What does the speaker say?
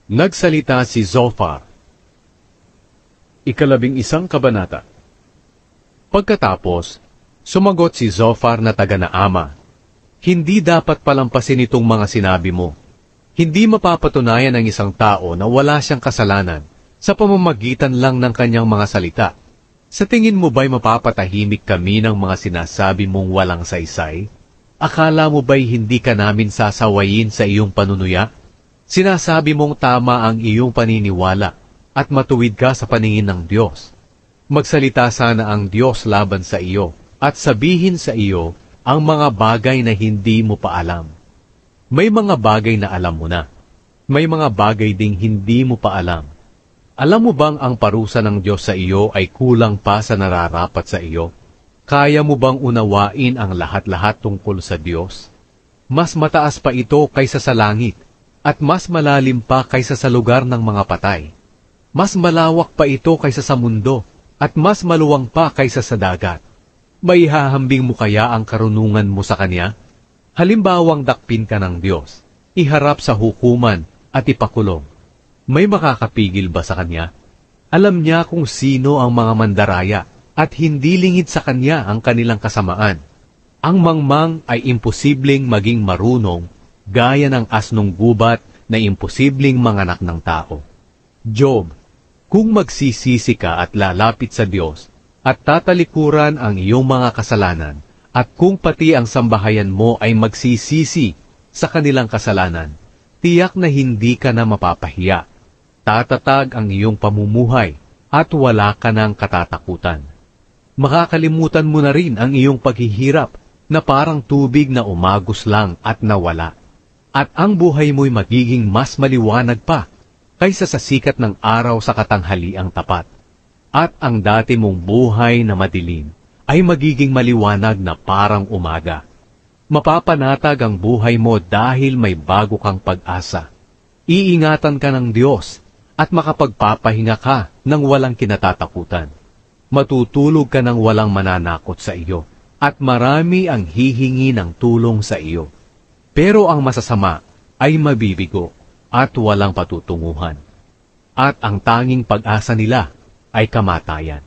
Nagsalita si Zophar. 11 kabanata. Pagkatapos, sumagot si Zophar na taga Naama, "Hindi dapat palampasin itong mga sinabi mo. Hindi mapapatunayan ng isang tao na wala siyang kasalanan sa pamamagitan lang ng kanyang mga salita. Sa tingin mo ba'y mapapatahimik kami ng mga sinasabi mong walang saysay? Akala mo ba'y hindi ka namin sasawayin sa iyong panunuya? Sinasabi mong tama ang iyong paniniwala at matuwid ka sa paningin ng Diyos. Magsalita sana ang Diyos laban sa iyo at sabihin sa iyo ang mga bagay na hindi mo pa alam. May mga bagay na alam mo na. May mga bagay ding hindi mo pa alam. Alam mo bang ang parusa ng Diyos sa iyo ay kulang pa sa nararapat sa iyo? Kaya mo bang unawain ang lahat-lahat tungkol sa Diyos? Mas mataas pa ito kaysa sa langit, at mas malalim pa kaysa sa lugar ng mga patay. Mas malawak pa ito kaysa sa mundo, at mas maluwang pa kaysa sa dagat. May hahambing mo kaya ang karunungan mo sa Kanya? Halimbawang dakpin ka ng Diyos, iharap sa hukuman at ipakulong. May makakapigil ba sa Kanya? Alam niya kung sino ang mga mandaraya, at hindi lingid sa Kanya ang kanilang kasamaan. Ang mangmang ay imposibleng maging marunong, gaya ng asnong gubat na imposibleng manganak ng tao. Job, kung magsisisi ka at lalapit sa Diyos, at tatalikuran ang iyong mga kasalanan, at kung pati ang sambahayan mo ay magsisisi sa kanilang kasalanan, tiyak na hindi ka na mapapahiya. Tatatag ang iyong pamumuhay, at wala ka ng katatakutan. Makakalimutan mo na rin ang iyong paghihirap na parang tubig na umagos lang at nawala. At ang buhay mo'y magiging mas maliwanag pa kaysa sa sikat ng araw sa katanghaliang tapat. At ang dati mong buhay na madilim ay magiging maliwanag na parang umaga. Mapapanatag ang buhay mo dahil may bago kang pag-asa. Iingatan ka ng Diyos at makapagpapahinga ka ng walang kinatatakutan. Matutulog ka ng walang mananakot sa iyo, at marami ang hihingi ng tulong sa iyo. Pero ang masasama ay mabibigo at walang patutunguhan. At ang tanging pag-asa nila ay kamatayan.